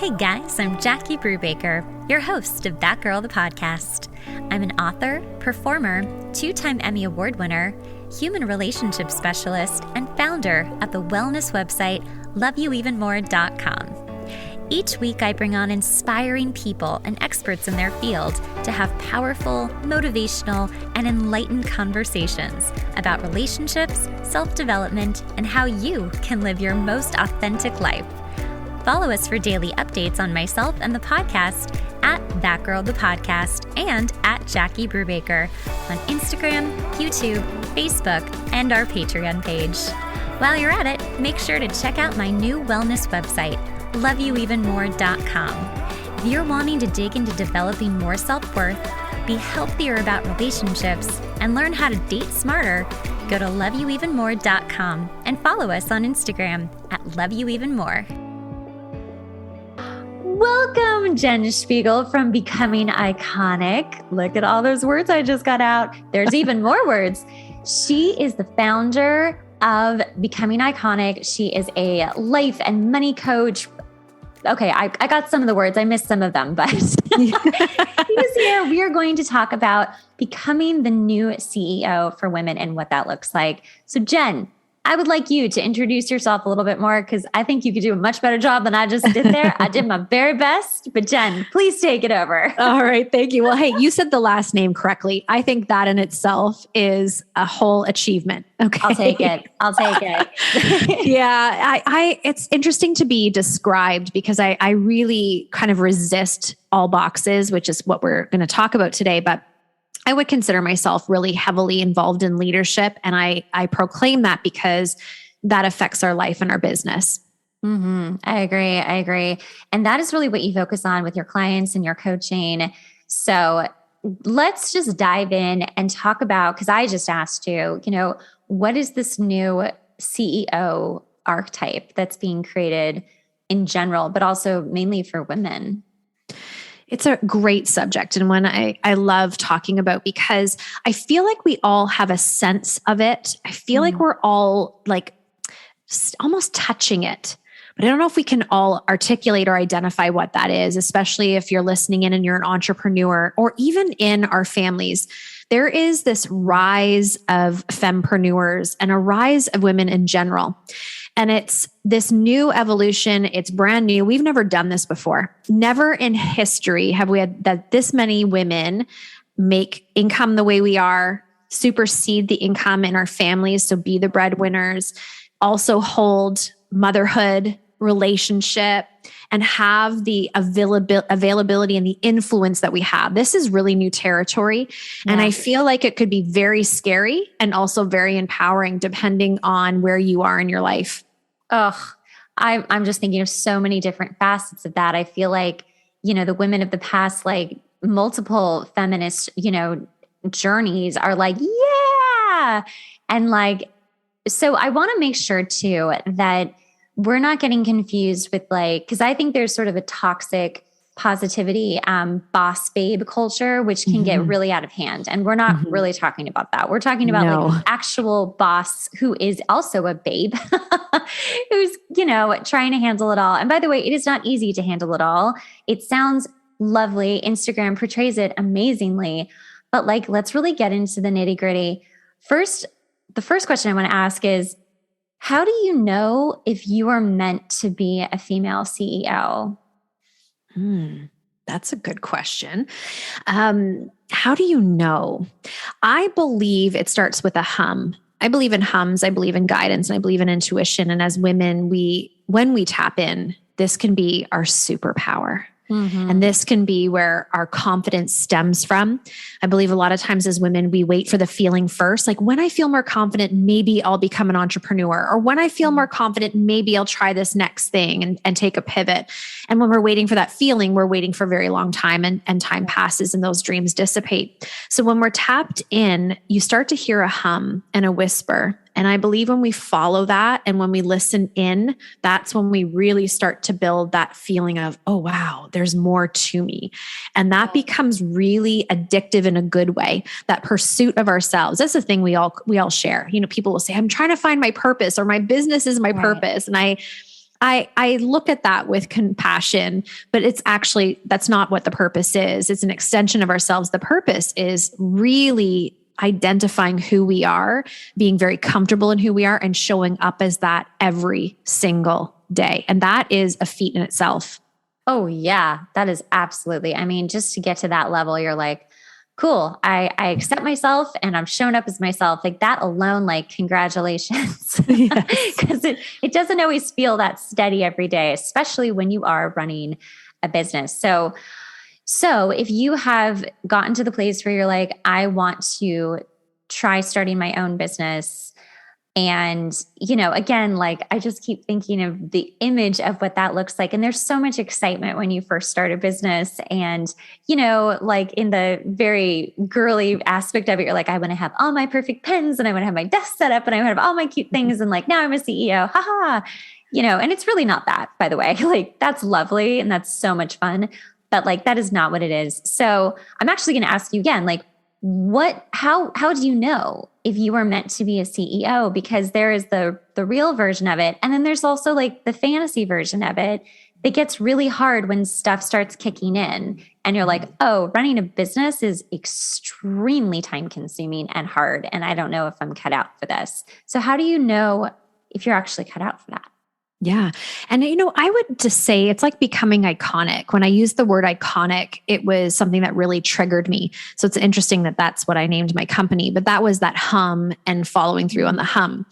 Hey guys, I'm Jackie Brubaker, your host of That Girl the Podcast. I'm an author, performer, 2-time Emmy Award winner, human relationship specialist, and founder of the wellness website loveyouevenmore.com. Each week, I bring on inspiring people and experts in their field to have powerful, motivational, and enlightened conversations about relationships, self-development, and how you can live your most authentic life. Follow us for daily updates on myself and the podcast at That Girl the Podcast and at Jackie Brubaker on Instagram, YouTube, Facebook, and our Patreon page. While you're at it, make sure to check out my new wellness website, loveyouevenmore.com. If you're wanting to dig into developing more self-worth, be healthier about relationships, and learn how to date smarter, go to loveyouevenmore.com and follow us on Instagram at loveyouevenmore. Welcome, Jenn Szpigiel from Becoming Iconic. Look at all those words I just got out. There's even more words. She is the founder of Becoming Iconic. She is a life and money coach. Okay, I got some of the words. I missed some of them, but he's here. We are going to talk about becoming the new CEO for women and what that looks like. So Jenn, I would like you to introduce yourself a little bit more because I think you could do a much better job than I just did there. I did my very best, but Jenn, please take it over. All right. Thank you. Well, hey, you said the last name correctly. I think that in itself is a whole achievement. Okay. I'll take it. Yeah. It's interesting to be described because I really kind of resist all boxes, which is what we're going to talk about today. But I would consider myself really heavily involved in leadership. And I proclaim that because that affects our life and our business. Mm-hmm. I agree. And that is really what you focus on with your clients and your coaching. So let's just dive in and talk about, because I just asked you, what is this new CEO archetype that's being created in general, but also mainly for women? It's a great subject and one I love talking about because I feel like we all have a sense of it. I feel like we're all like almost touching it, but I don't know if we can all articulate or identify what that is, especially if you're listening in and you're an entrepreneur or even in our families. There is this rise of fempreneurs and a rise of women in general. And it's this new evolution. It's brand new. We've never done this before. Never in history have we had that this many women make income the way we are, supersede the income in our families. So be the breadwinners, also hold motherhood, relationship, and have the availability and the influence that we have. This is really new territory. Yeah. And I feel like it could be very scary and also very empowering depending on where you are in your life. I'm just thinking of so many different facets of that. I feel like, the women of the past, like multiple feminist, journeys are like, yeah. And like, so I want to make sure too that we're not getting confused with because I think there's sort of a toxic positivity, boss babe culture, which can get really out of hand. And we're not really talking about that. We're talking about like an actual boss who is also a babe, who's, trying to handle it all. And by the way, it is not easy to handle it all. It sounds lovely. Instagram portrays it amazingly, but let's really get into the nitty gritty. The first question I want to ask is, how do you know if you are meant to be a female CEO? That's a good question. How do you know? I believe it starts with a hum. I believe in hums. I believe in guidance and I believe in intuition. And as women, when we tap in, this can be our superpower. And this can be where our confidence stems from. I believe a lot of times as women, we wait for the feeling first. Like when I feel more confident, maybe I'll become an entrepreneur. Or when I feel more confident, maybe I'll try this next thing and take a pivot. And when we're waiting for that feeling, we're waiting for a very long time and time passes and those dreams dissipate. So when we're tapped in, you start to hear a hum and a whisper. And I believe when we follow that and when we listen in, that's when we really start to build that feeling of, oh, wow, there's more to me. And that becomes really addictive in a good way, that pursuit of ourselves. That's the thing we all share. People will say, I'm trying to find my purpose or my business is my purpose. And I I look at that with compassion, but it's actually, that's not what the purpose is. It's an extension of ourselves. The purpose is really identifying who we are, being very comfortable in who we are, and showing up as that every single day. And that is a feat in itself. Oh yeah, that is absolutely. I mean, just to get to that level, you're like, cool, I accept myself and I'm showing up as myself. Like that alone, like congratulations. Yes. Because it doesn't always feel that steady every day, especially when you are running a business. So if you have gotten to the place where you're like, I want to try starting my own business. And, again, like I just keep thinking of the image of what that looks like. And there's so much excitement when you first start a business. And, like in the very girly aspect of it, you're like, I want to have all my perfect pens and I want to have my desk set up and I want to have all my cute things. And like, now I'm a CEO, haha, and it's really not that, by the way, like that's lovely. And that's so much fun, but like, that is not what it is. So I'm actually going to ask you again, like, how do you know if you were meant to be a CEO? Because there is the real version of it. And then there's also like the fantasy version of it that gets really hard when stuff starts kicking in and you're like, oh, running a business is extremely time consuming and hard. And I don't know if I'm cut out for this. So how do you know if you're actually cut out for that? Yeah. And, I would just say it's like becoming iconic. When I used the word iconic, it was something that really triggered me. So it's interesting that that's what I named my company, but that was that hum and following through on the hum.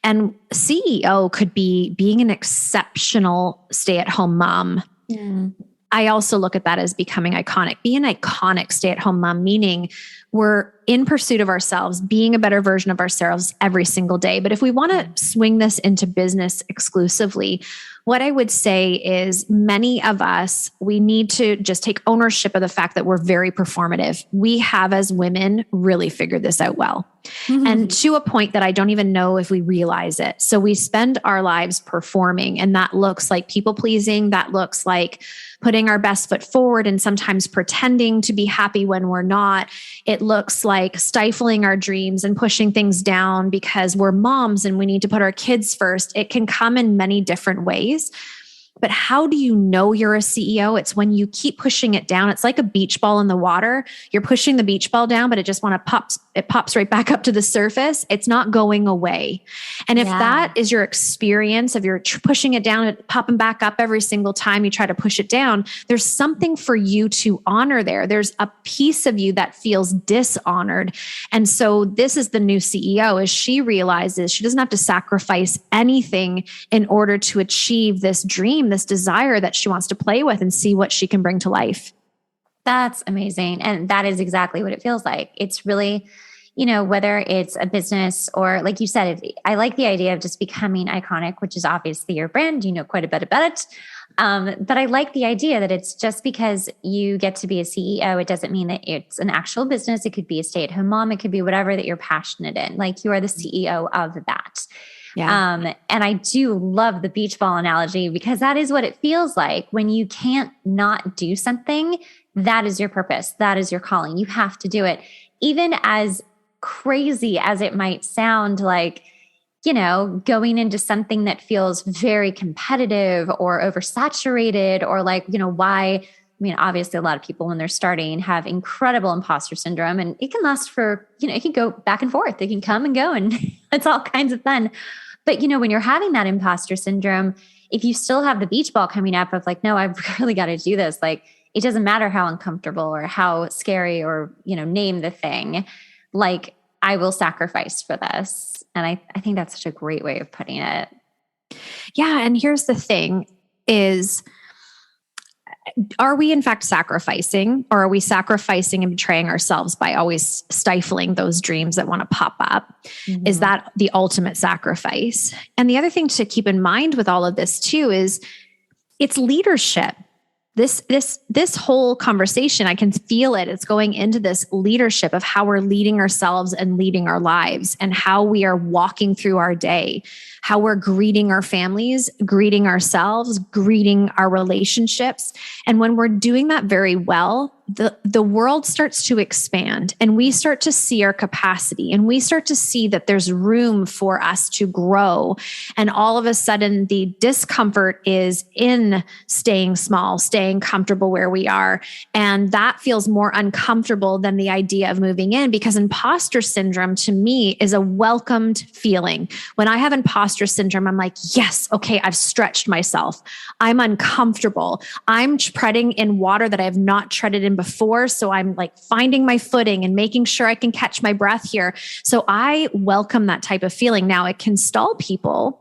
And CEO could be being an exceptional stay-at-home mom. Mm. I also look at that as becoming iconic. Be an iconic stay-at-home mom, meaning we're in pursuit of ourselves, being a better version of ourselves every single day. But if we want to swing this into business exclusively, what I would say is many of us, we need to just take ownership of the fact that we're very performative. We have, as women, really figured this out well. Mm-hmm. And to a point that I don't even know if we realize it. So we spend our lives performing, and that looks like people pleasing. That looks like putting our best foot forward and sometimes pretending to be happy when we're not. It looks like stifling our dreams and pushing things down because we're moms and we need to put our kids first. It can come in many different ways. But how do you know you're a CEO? It's when you keep pushing it down. It's like a beach ball in the water. You're pushing the beach ball down, but it pops right back up to the surface. It's not going away. And if that is your experience of you're pushing it down and popping back up every single time you try to push it down, there's something for you to honor there. There's a piece of you that feels dishonored. And so this is the new CEO, as she realizes she doesn't have to sacrifice anything in order to achieve this dream, this desire that she wants to play with and see what she can bring to life. That's amazing. And that is exactly what it feels like. It's really, whether it's a business or like you said, I like the idea of just becoming iconic, which is obviously your brand, quite a bit about it. But I like the idea that it's just because you get to be a CEO, it doesn't mean that it's an actual business. It could be a stay-at-home mom. It could be whatever that you're passionate in. Like you are the CEO of that. Yeah. And I do love the beach ball analogy because that is what it feels like when you can't not do something. That is your purpose. That is your calling. You have to do it. Even as crazy as it might sound, like, going into something that feels very competitive or oversaturated or like, why, obviously a lot of people when they're starting have incredible imposter syndrome and it can last for, it can go back and forth. It can come and go and it's all kinds of fun. But, when you're having that imposter syndrome, if you still have the beach ball coming up of like, no, I've really got to do this. Like, it doesn't matter how uncomfortable or how scary or, name the thing, like I will sacrifice for this. And I think that's such a great way of putting it. Yeah. And here's the thing is, are we in fact sacrificing, or are we sacrificing and betraying ourselves by always stifling those dreams that want to pop up? Mm-hmm. Is that the ultimate sacrifice? And the other thing to keep in mind with all of this too is it's leadership. This whole conversation, I can feel it. It's going into this leadership of how we're leading ourselves and leading our lives and how we are walking through our day, how we're greeting our families, greeting ourselves, greeting our relationships. And when we're doing that very well, the world starts to expand and we start to see our capacity and we start to see that there's room for us to grow. And all of a sudden the discomfort is in staying small, staying comfortable where we are. And that feels more uncomfortable than the idea of moving in, because imposter syndrome to me is a welcomed feeling. When I have imposter syndrome, I'm like, yes, okay, I've stretched myself. I'm uncomfortable. I'm treading in water that I have not treaded in before. So I'm like finding my footing and making sure I can catch my breath here. So I welcome that type of feeling. Now it can stall people,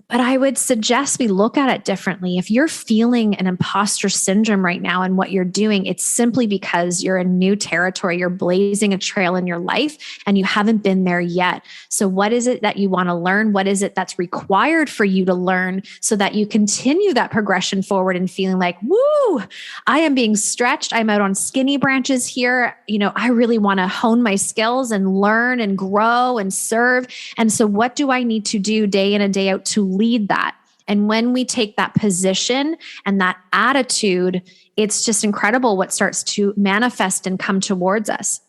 but I would suggest we look at it differently. If you're feeling an imposter syndrome right now and what you're doing, it's simply because you're in new territory. You're blazing a trail in your life and you haven't been there yet. So what is it that you want to learn? What is it that's required for you to learn so that you continue that progression forward and feeling like, woo, I am being stretched. I'm out on skinny branches here. I really want to hone my skills and learn and grow and serve. And so what do I need to do day in and day out to lead that? And when we take that position and that attitude, it's just incredible what starts to manifest and come towards us.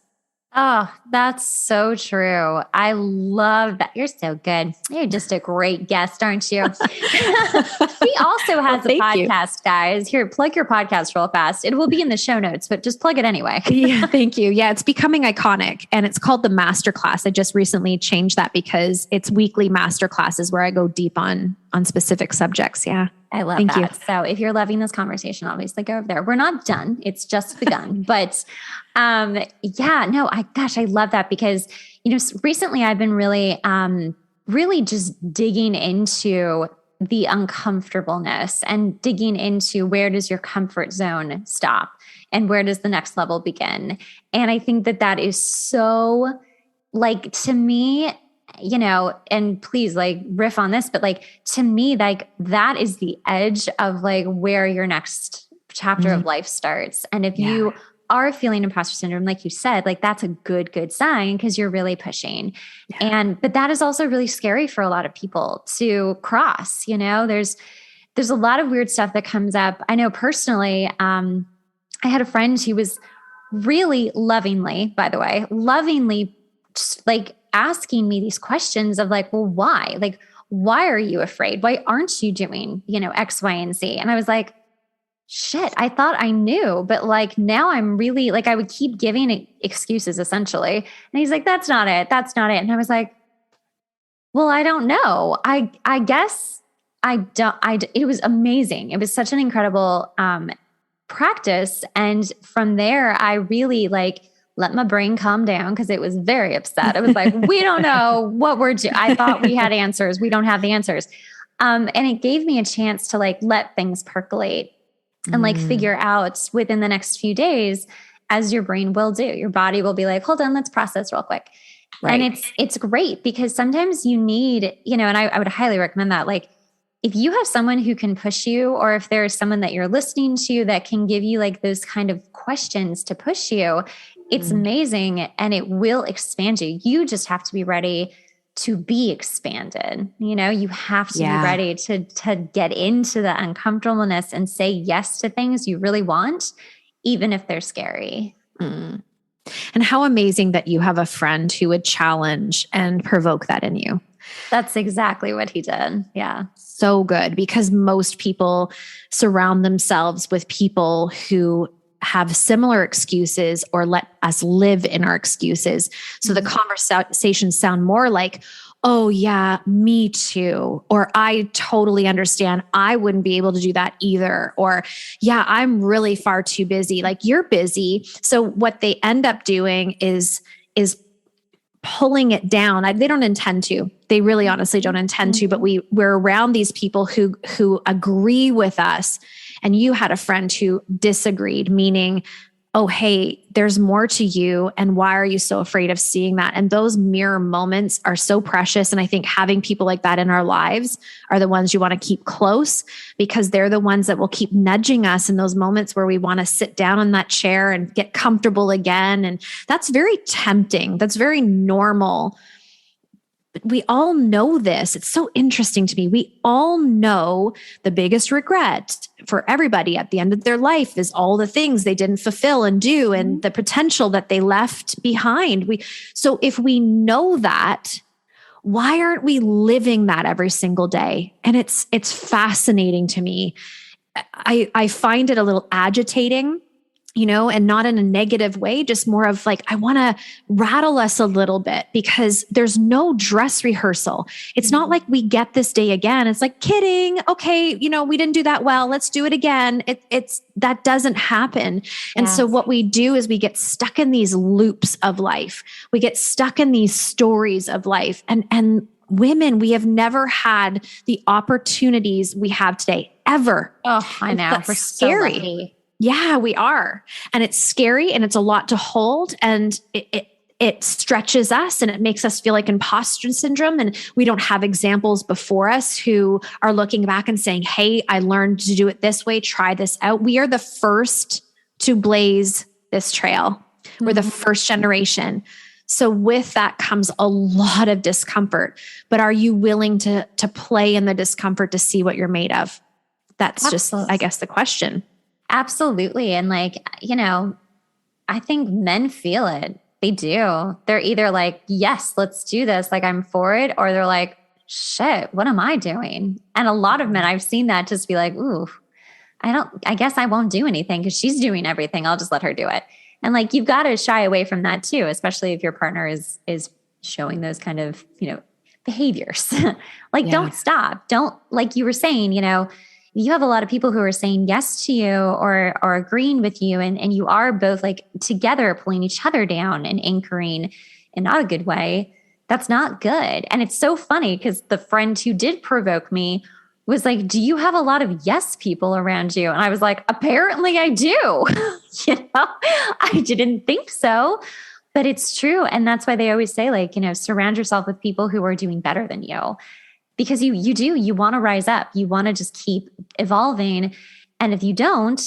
Oh, that's so true. I love that. You're so good. You're just a great guest, aren't you? He also has a podcast, guys. Here, plug your podcast real fast. It will be in the show notes, but just plug it anyway. Yeah, thank you. Yeah, it's becoming iconic and it's called the Masterclass. I just recently changed that because it's weekly masterclasses where I go deep on specific subjects. Yeah. I love Thank that. you. So if you're loving this conversation, obviously go over there. We're not done. It's just begun. But I love that because, recently I've been really just digging into the uncomfortableness and digging into where does your comfort zone stop and where does the next level begin. And I think that is so, like, to me, and please riff on this, but to me, that is the edge of where your next chapter of life starts. And if you are feeling imposter syndrome, like you said, that's a good sign because you're really pushing. Yeah. But that is also really scary for a lot of people to cross. There's a lot of weird stuff that comes up. I know personally, I had a friend who was really lovingly just asking me these questions of well, why? Why are you afraid? Why aren't you doing, X, Y, and Z? And I was like, shit, I thought I knew, but now I'm really I would keep giving excuses essentially. And he's like, that's not it. That's not it. And I was like, well, I don't know. I guess I don't, it was amazing. It was such an incredible practice. And from there, I really let my brain calm down because it was very upset. It was like, we don't know what we're doing. I thought we had answers. We don't have the answers. And it gave me a chance to let things percolate and figure out within the next few days, as your brain will do. Your body will be like, hold on, let's process real quick. Right. And it's great because sometimes you need, and I would highly recommend that. If you have someone who can push you, or if there's someone that you're listening to that can give you those kind of questions to push you, it's amazing and it will expand you. You just have to be ready to be expanded. You have to be ready to get into the uncomfortableness and say yes to things you really want, even if they're scary. Mm. And how amazing that you have a friend who would challenge and provoke that in you. That's exactly what he did. Yeah. So good, because most people surround themselves with people who have similar excuses or let us live in our excuses. So the conversations sound more like, oh yeah, me too. Or I totally understand. I wouldn't be able to do that either. Or yeah, I'm really far too busy. You're busy. So what they end up doing is pulling it down. They don't intend to. They really honestly don't intend to, but we're around these people who agree with us. And you had a friend who disagreed, meaning, oh, hey, there's more to you. And why are you so afraid of seeing that? And those mirror moments are so precious. And I think having people like that in our lives are the ones you want to keep close, because they're the ones that will keep nudging us in those moments where we want to sit down in that chair and get comfortable again. And that's very tempting. That's very normal. But we all know this. It's so interesting to me. We all know the biggest regret for everybody at the end of their life is all the things they didn't fulfill and do and the potential that they left behind. So if we know that, why aren't we living that every single day? And it's fascinating to me. I find it a little agitating, and not in a negative way, just more of like, I want to rattle us a little bit because there's no dress rehearsal. It's not like we get this day again. It's like, kidding. Okay. We didn't do that well. Let's do it again. That doesn't happen. And so what we do is we get stuck in these loops of life. We get stuck in these stories of life and women, we have never had the opportunities we have today ever. Oh, I know. We're scary. So lucky. Yeah, we are. And it's scary and it's a lot to hold and it stretches us and it makes us feel like imposter syndrome. And we don't have examples before us who are looking back and saying, hey, I learned to do it this way. Try this out. We are the first to blaze this trail. We're the first generation. So with that comes a lot of discomfort, but are you willing to play in the discomfort to see what you're made of? That's just, I guess, the question. Absolutely. And I think men feel it. They do. They're either like, yes, let's do this. Like I'm for it. Or they're like, shit, what am I doing? And a lot of men, I've seen that just be like, ooh, I guess I won't do anything because she's doing everything. I'll just let her do it. And like, you've got to shy away from that too, especially if your partner is showing those kind of, behaviors. Don't stop. Don't, like you were saying, you have a lot of people who are saying yes to you or agreeing with you. And you are both like together pulling each other down and anchoring in not a good way. That's not good. And it's so funny because the friend who did provoke me was like, do you have a lot of yes people around you? And I was like, apparently I do. I didn't think so, but it's true. And that's why they always say like, surround yourself with people who are doing better than you. Because you want to rise up. You want to just keep evolving. And if you don't,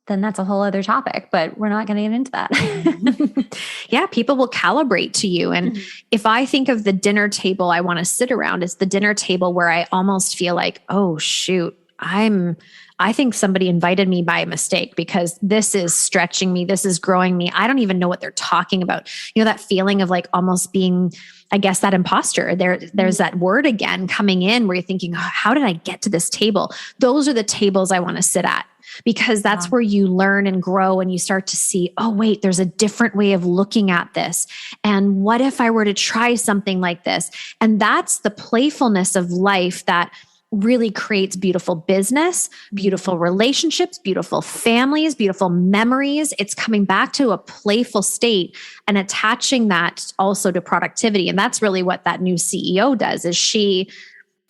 then that's a whole other topic, but we're not going to get into that. Yeah. People will calibrate to you. And if I think of the dinner table I want to sit around, it's the dinner table where I almost feel like, oh shoot, I think somebody invited me by mistake because this is stretching me. This is growing me. I don't even know what they're talking about. That feeling of like almost being, I guess, that imposter. There's that word again coming in where you're thinking, oh, how did I get to this table? Those are the tables I want to sit at because that's where you learn and grow and you start to see, oh, wait, there's a different way of looking at this. And what if I were to try something like this? And that's the playfulness of life that really creates beautiful business, beautiful relationships, beautiful families, beautiful memories. It's coming back to a playful state and attaching that also to productivity. And that's really what that new CEO does is she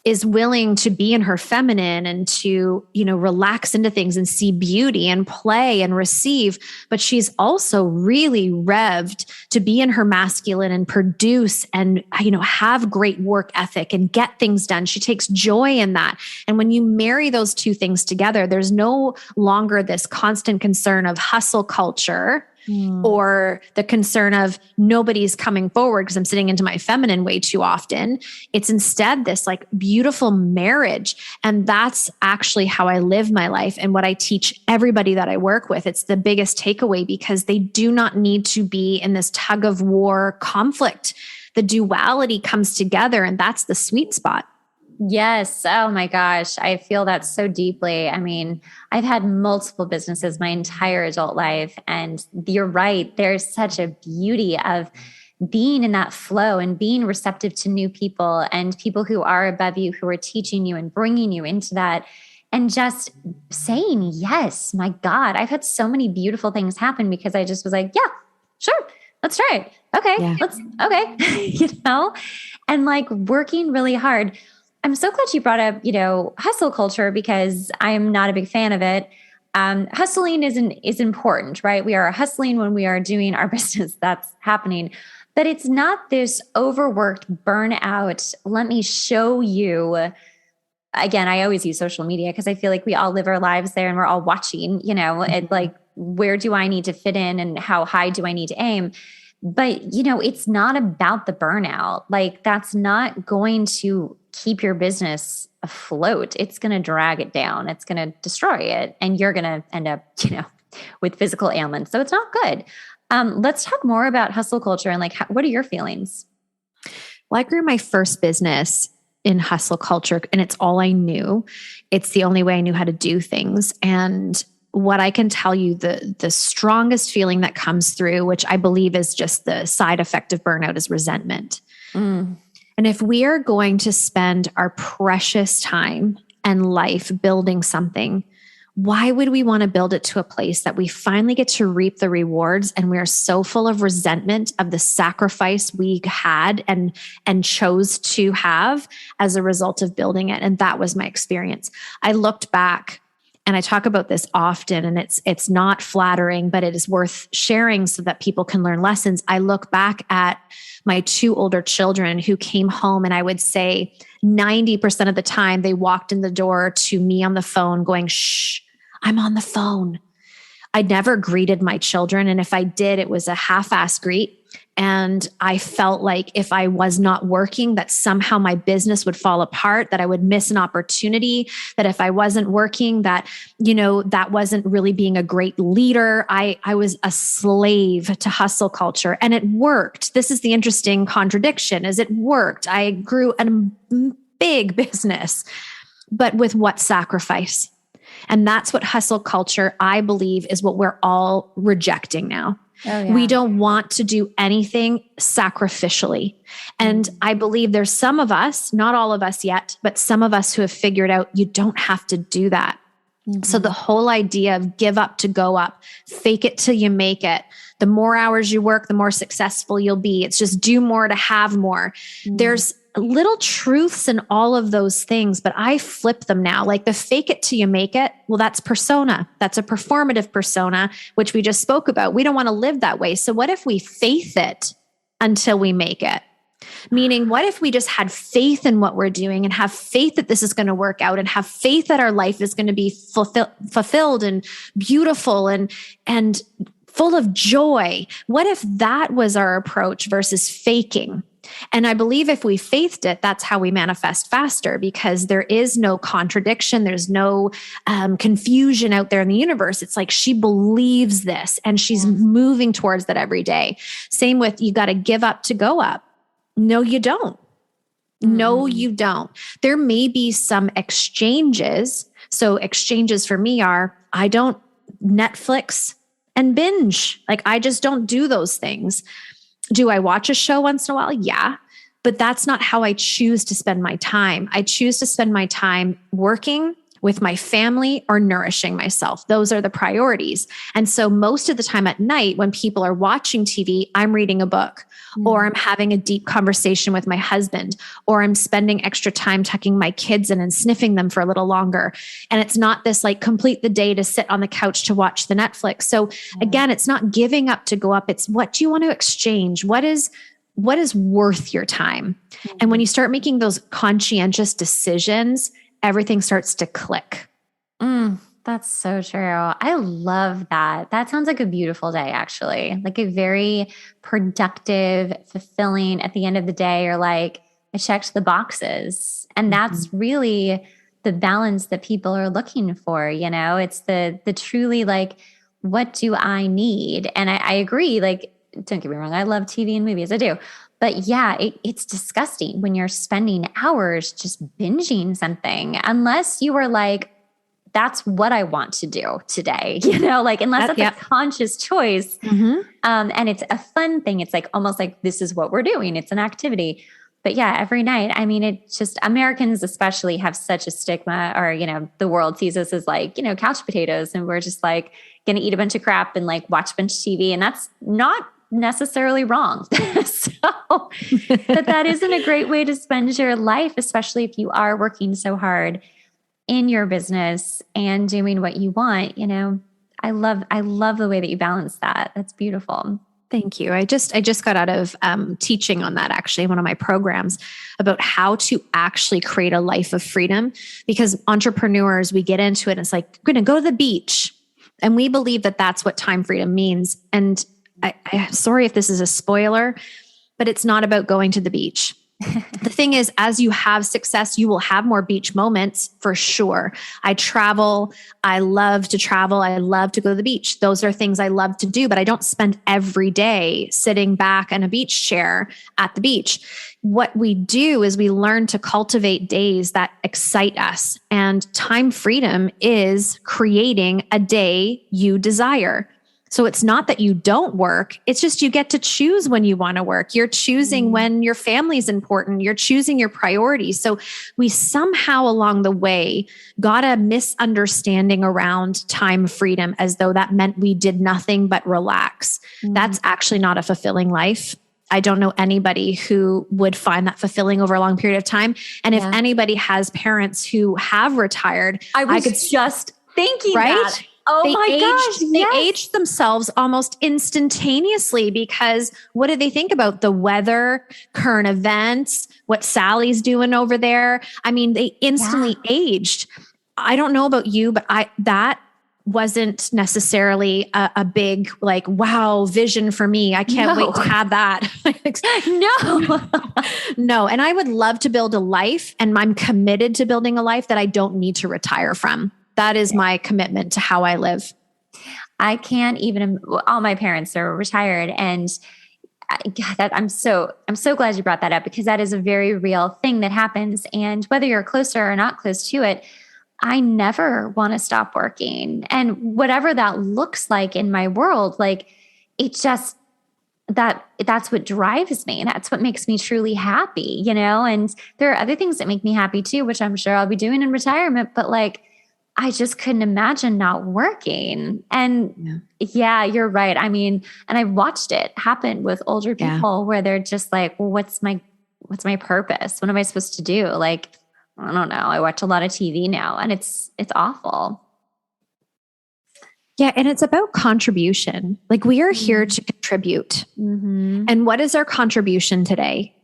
is willing to be in her feminine and to, relax into things and see beauty and play and receive. But she's also really revved to be in her masculine and produce and, have great work ethic and get things done. She takes joy in that. And when you marry those two things together, there's no longer this constant concern of hustle culture or the concern of nobody's coming forward because I'm sitting into my feminine way too often. It's instead this like beautiful marriage. And that's actually how I live my life and what I teach everybody that I work with. It's the biggest takeaway because they do not need to be in this tug of war conflict. The duality comes together and that's the sweet spot. Yes. Oh my gosh. I feel that so deeply. I mean, I've had multiple businesses my entire adult life. And you're right. There's such a beauty of being in that flow and being receptive to new people and people who are above you, who are teaching you and bringing you into that. And just saying, yes, my God, I've had so many beautiful things happen because I just was like, yeah, sure. Let's try it. Okay. Okay. And like working really hard. I'm so glad you brought up, hustle culture because I'm not a big fan of it. Hustling is important, right? We are hustling when we are doing our business. That's happening. But it's not this overworked burnout. Let me show you. Again, I always use social media because I feel like we all live our lives there and we're all watching, it's like, where do I need to fit in and how high do I need to aim? But, it's not about the burnout. Like, that's not going to keep your business afloat. It's going to drag it down. It's going to destroy it. And you're going to end up, with physical ailments. So it's not good. Let's talk more about hustle culture and like, what are your feelings? Well, I grew my first business in hustle culture, and it's all I knew. It's the only way I knew how to do things. And what I can tell you, the strongest feeling that comes through, which I believe is just the side effect of burnout, is resentment. And if we are going to spend our precious time and life building something, why would we want to build it to a place that we finally get to reap the rewards and we are so full of resentment of the sacrifice we had and chose to have as a result of building it? And that was my experience. I looked back, and I talk about this often, and it's not flattering, but it is worth sharing so that people can learn lessons. I look back at my two older children who came home, and I would say 90% of the time they walked in the door to me on the phone going, "Shh, I'm on the phone." I never greeted my children. And if I did, it was a half-ass greet. And I felt like if I was not working, that somehow my business would fall apart, that I would miss an opportunity, that if I wasn't working, that, that wasn't really being a great leader. I was a slave to hustle culture, and it worked. This is the interesting contradiction, is it worked. I grew a big business, but with what sacrifice? And that's what hustle culture, I believe, is what we're all rejecting now. Oh, yeah. We don't want to do anything sacrificially. And I believe there's some of us, not all of us yet, but some of us who have figured out you don't have to do that. So the whole idea of give up to go up, fake it till you make it. The more hours you work, the more successful you'll be. It's just do more to have more. There's little truths in all of those things, but I flip them now. Like the fake it till you make it. Well, that's persona. That's a performative persona, which we just spoke about. We don't want to live that way. So what if we faith it until we make it? Meaning, what if we just had faith in what we're doing and have faith that this is going to work out and have faith that our life is going to be fulfilled and beautiful and full of joy? What if that was our approach versus faking? And I believe if we faithed it, that's how we manifest faster, because there is no contradiction. There's no confusion out there in the universe. It's like she believes this and she's moving towards that every day. Same with you got to give up to go up. No, you don't. No, you don't. There may be some exchanges. So exchanges for me are, I don't Netflix and binge. Like I just don't do those things. Do I watch a show once in a while? Yeah. But that's not how I choose to spend my time. I choose to spend my time working with my family or nourishing myself. Those are the priorities. And so most of the time at night when people are watching TV, I'm reading a book or I'm having a deep conversation with my husband, or I'm spending extra time tucking my kids in and sniffing them for a little longer. And it's not this like complete the day to sit on the couch to watch the Netflix. So again, it's not giving up to go up. It's what do you want to exchange? What is worth your time? And when you start making those conscientious decisions, everything starts to click. That's so true. I love that. That sounds like a beautiful day, actually. Like a very productive, fulfilling, at the end of the day, you're like, I checked the boxes. And that's really the balance that people are looking for. It's the truly like, what do I need? And I agree. Like, don't get me wrong. I love TV and movies. I do. But yeah, it's disgusting when you're spending hours just binging something, unless you were like, that's what I want to do today, like unless that's a conscious choice. And it's a fun thing. It's like almost like this is what we're doing. It's an activity. But yeah, every night, I mean, it's just Americans especially have such a stigma, or, the world sees us as like, couch potatoes, and we're just like going to eat a bunch of crap and like watch a bunch of TV. And that's not necessarily wrong. But that isn't a great way to spend your life, especially if you are working so hard in your business and doing what you want. I love the way that you balance that. That's beautiful. Thank you. I just got out of teaching on that, actually, one of my programs, about how to actually create a life of freedom. Because entrepreneurs, we get into it and it's like, we're going to go to the beach. And we believe that that's what time freedom means. And sorry if this is a spoiler, but it's not about going to the beach. The thing is, as you have success, you will have more beach moments for sure. I travel. I love to travel. I love to go to the beach. Those are things I love to do, but I don't spend every day sitting back in a beach chair at the beach. What we do is we learn to cultivate days that excite us. And time freedom is creating a day you desire. So it's not that you don't work. It's just you get to choose when you want to work. You're choosing when your family's important. You're choosing your priorities. So we somehow along the way got a misunderstanding around time freedom as though that meant we did nothing but relax. That's actually not a fulfilling life. I don't know anybody who would find that fulfilling over a long period of time. And if anybody has parents who have retired, I could just thinking right? that. Oh my gosh. They aged themselves almost instantaneously because what do they think about? The weather, current events, what Sally's doing over there. I mean, they instantly aged. I don't know about you, but that wasn't necessarily a big like, wow, vision for me. I can't wait to have that. No. And I would love to build a life, and I'm committed to building a life that I don't need to retire from. That is my commitment to how I live. I can't even, all my parents are retired, and I'm so glad you brought that up, because that is a very real thing that happens. And whether you're closer or not close to it, I never want to stop working. And whatever that looks like in my world, like it just, that's what drives me. That's what makes me truly happy, and there are other things that make me happy too, which I'm sure I'll be doing in retirement, but like, I just couldn't imagine not working. And you're right. I mean, and I've watched it happen with older people where they're just like, well, what's my purpose? What am I supposed to do? Like, I don't know. I watch a lot of TV now, and it's awful. Yeah. And it's about contribution. Like we are here to contribute. And what is our contribution today?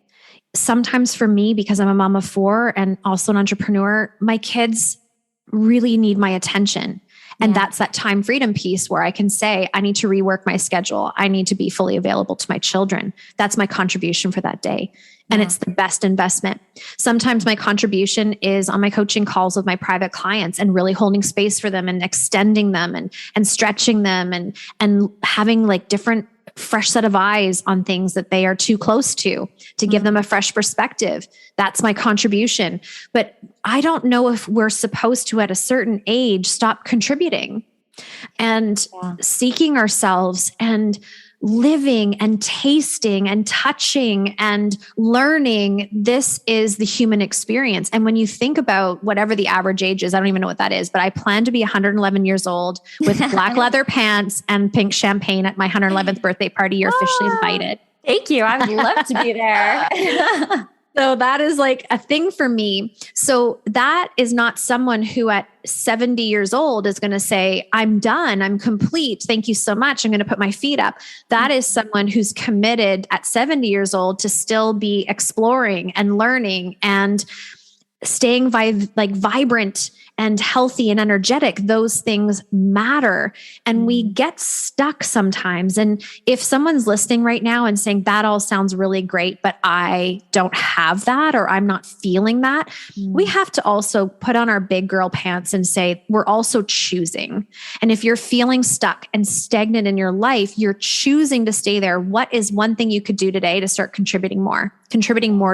Sometimes for me, because I'm a mom of 4 and also an entrepreneur, my kids really need my attention. And that's that time freedom piece where I can say, I need to rework my schedule. I need to be fully available to my children. That's my contribution for that day. And it's the best investment. Sometimes my contribution is on my coaching calls with my private clients and really holding space for them and extending them and stretching them and having like different fresh set of eyes on things that they are too close to give them a fresh perspective. That's my contribution. But I don't know if we're supposed to, at a certain age, stop contributing and seeking ourselves and living and tasting and touching and learning. This is the human experience. And when you think about whatever the average age is, I don't even know what that is, but I plan to be 111 years old with black leather pants and pink champagne at my 111th birthday party. You're officially invited. Thank you. I would love to be there. So that is like a thing for me. So that is not someone who at 70 years old is going to say, I'm done. I'm complete. Thank you so much. I'm going to put my feet up. That is someone who's committed at 70 years old to still be exploring and learning and staying vibrant and healthy and energetic. Those things matter. And we get stuck sometimes. And if someone's listening right now and saying, that all sounds really great, but I don't have that, or I'm not feeling that, we have to also put on our big girl pants and say, we're also choosing. And if you're feeling stuck and stagnant in your life, you're choosing to stay there. What is one thing you could do today to start contributing more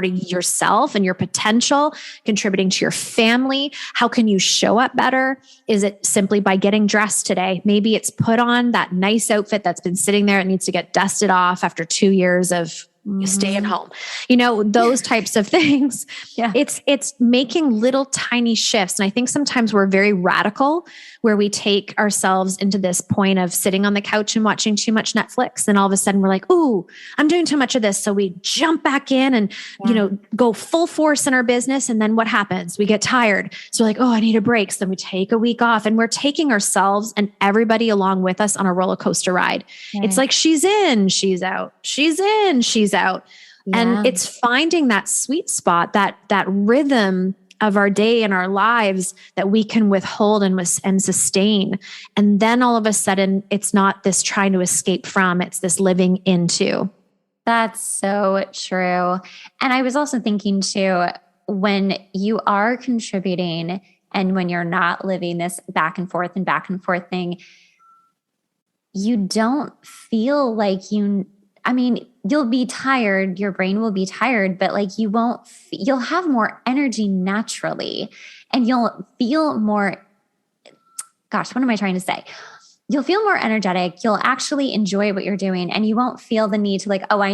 to yourself and your potential, contributing to your family? How can you show up better? Is it simply by getting dressed today? Maybe it's put on that nice outfit that's been sitting there. It needs to get dusted off after 2 years of staying home. Those types of things. It's making little tiny shifts. And I think sometimes we're very radical, where we take ourselves into this point of sitting on the couch and watching too much Netflix. And all of a sudden we're like, ooh, I'm doing too much of this. So we jump back in and, go full force in our business. And then what happens? We get tired. So we're like, oh, I need a break. So then we take a week off, and we're taking ourselves and everybody along with us on a roller coaster ride. It's like, she's in, she's out, she's in, she's out. And it's finding that sweet spot, that rhythm of our day and our lives that we can withhold and sustain. And then all of a sudden, it's not this trying to escape from, it's this living into. That's so true. And I was also thinking too, when you are contributing and when you're not living this back and forth thing, you don't feel like you'll be tired, your brain will be tired, but like you'll have more energy naturally and you'll feel more, gosh, what am I trying to say? You'll feel more energetic. You'll actually enjoy what you're doing and you won't feel the need to like, oh, I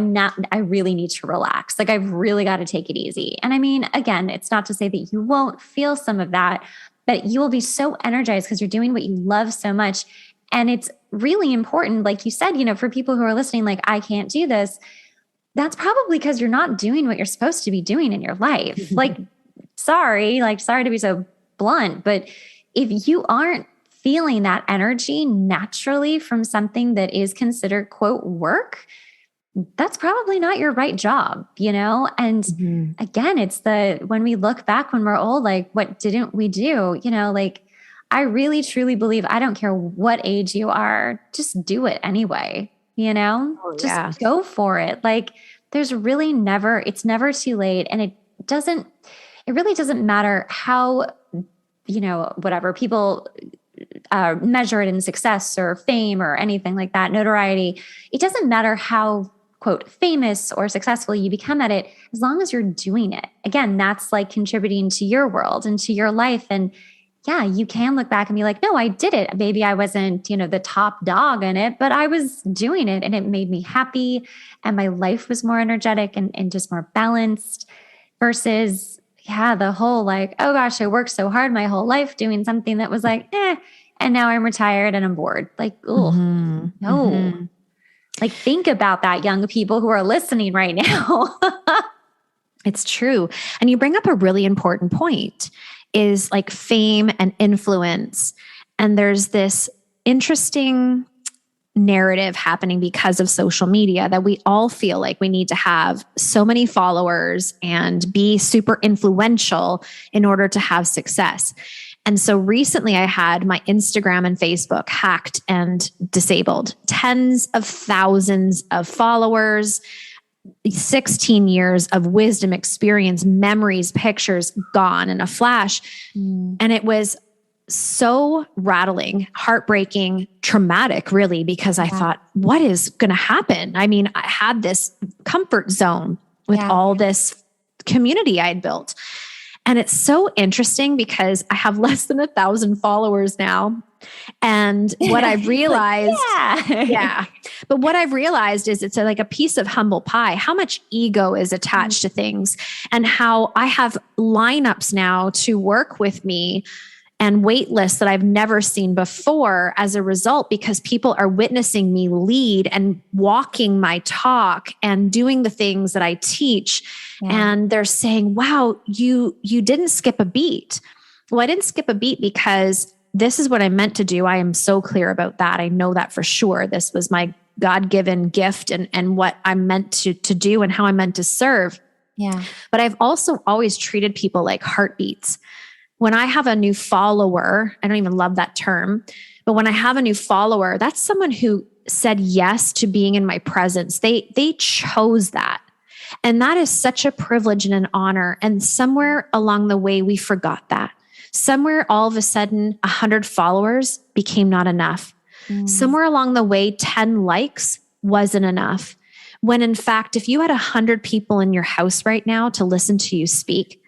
really need to relax. Like I've really got to take it easy. And I mean, again, it's not to say that you won't feel some of that, but you will be so energized because you're doing what you love so much. And it's really important, like you said, for people who are listening, like, I can't do this. That's probably because you're not doing what you're supposed to be doing in your life. Like, sorry to be so blunt, but if you aren't feeling that energy naturally from something that is considered, quote, work, that's probably not your right job, And again, it's when we look back when we're old, like, what didn't we do? Like, I really, truly believe, I don't care what age you are, just do it anyway, just go for it. Like there's really it's never too late. And it really doesn't matter how, whatever people measure it in success or fame or anything like that, notoriety. It doesn't matter how, quote, famous or successful you become at it, as long as you're doing it. Again, that's like contributing to your world and to your life. And yeah, you can look back and be like, no, I did it. Maybe I wasn't, the top dog in it, but I was doing it and it made me happy. And my life was more energetic and just more balanced versus, the whole like, oh gosh, I worked so hard my whole life doing something that was like, and now I'm retired and I'm bored. Like, oh, no. Like, think about that, young people who are listening right now. It's true. And you bring up a really important point. Is like fame and influence. And there's this interesting narrative happening because of social media that we all feel like we need to have so many followers and be super influential in order to have success. And so recently I had my Instagram and Facebook hacked and disabled. Tens of thousands of followers, 16 years of wisdom, experience, memories, pictures gone in a flash. And it was so rattling, heartbreaking, traumatic, really, because I thought, what is going to happen? I mean, I had this comfort zone with all this community I'd built. And it's so interesting because I have less than 1,000 followers now. And what I've realized, but what I've realized is it's like a piece of humble pie, how much ego is attached to things and how I have lineups now to work with me and wait lists that I've never seen before as a result, because people are witnessing me lead and walking my talk and doing the things that I teach. And they're saying, wow, you didn't skip a beat. Well, I didn't skip a beat because this is what I meant to do. I am so clear about that. I know that for sure. This was my God-given gift and what I'm meant to do and how I'm meant to serve. Yeah. But I've also always treated people like heartbeats. When I have a new follower, I don't even love that term, but when I have a new follower, that's someone who said yes to being in my presence. They chose that. And that is such a privilege and an honor. And somewhere along the way, we forgot that. Somewhere all of a sudden, 100 followers became not enough. Somewhere along the way, 10 likes wasn't enough. When in fact, if you had 100 people in your house right now to listen to you speak,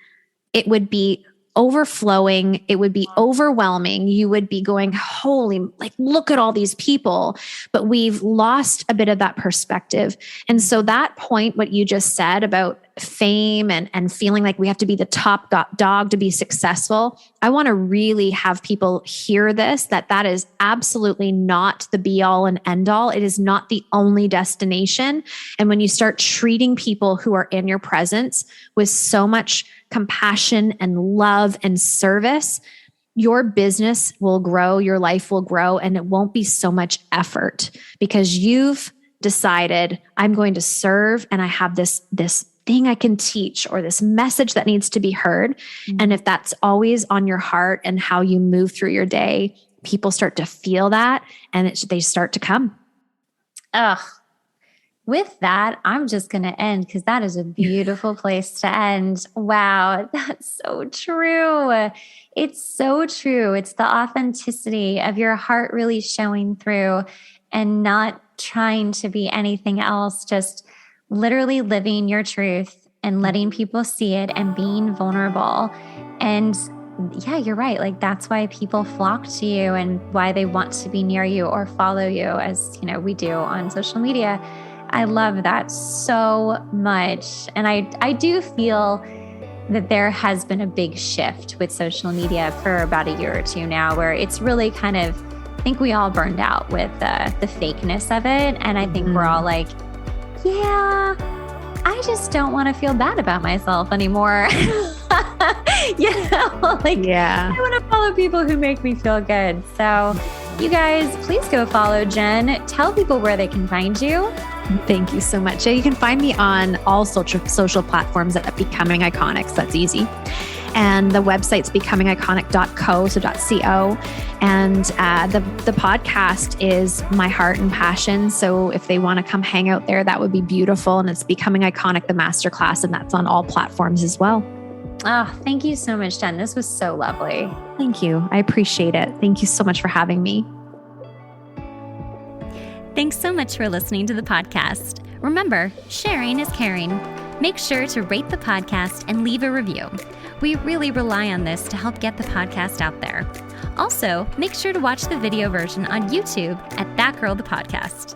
it would be overflowing. It would be overwhelming. You would be going, holy, like, look at all these people. But we've lost a bit of that perspective. And so that point, what you just said about fame and feeling like we have to be the top dog to be successful, I want to really have people hear this, that is absolutely not the be all and end all. It is not the only destination. And when you start treating people who are in your presence with so much compassion and love and service, your business will grow, your life will grow, and it won't be so much effort because you've decided, I'm going to serve and I have this thing I can teach or this message that needs to be heard. Mm-hmm. And if that's always on your heart and how you move through your day, people start to feel that and they start to come. Ugh. With that, I'm just going to end because that is a beautiful place to end. Wow, that's so true. It's so true. It's the authenticity of your heart really showing through and not trying to be anything else, just literally living your truth and letting people see it and being vulnerable. And yeah, you're right. Like that's why people flock to you and why they want to be near you or follow you, as you know, we do on social media. I love that so much. And I do feel that there has been a big shift with social media for about a year or two now, where it's really kind of, I think we all burned out with the fakeness of it. And I think we're all like, yeah, I just don't want to feel bad about myself anymore. I want to follow people who make me feel good. So you guys, please go follow Jenn. Tell people where they can find you. Thank you so much. You can find me on all social platforms at Becoming Iconic. So that's easy. And the website's becomingiconic.co, so .co. And the podcast is my heart and passion. So if they want to come hang out there, that would be beautiful. And it's Becoming Iconic, the masterclass, and that's on all platforms as well. Oh, thank you so much, Jenn. This was so lovely. Thank you. I appreciate it. Thank you so much for having me. Thanks so much for listening to the podcast. Remember, sharing is caring. Make sure to rate the podcast and leave a review. We really rely on this to help get the podcast out there. Also, make sure to watch the video version on YouTube at That Girl the Podcast.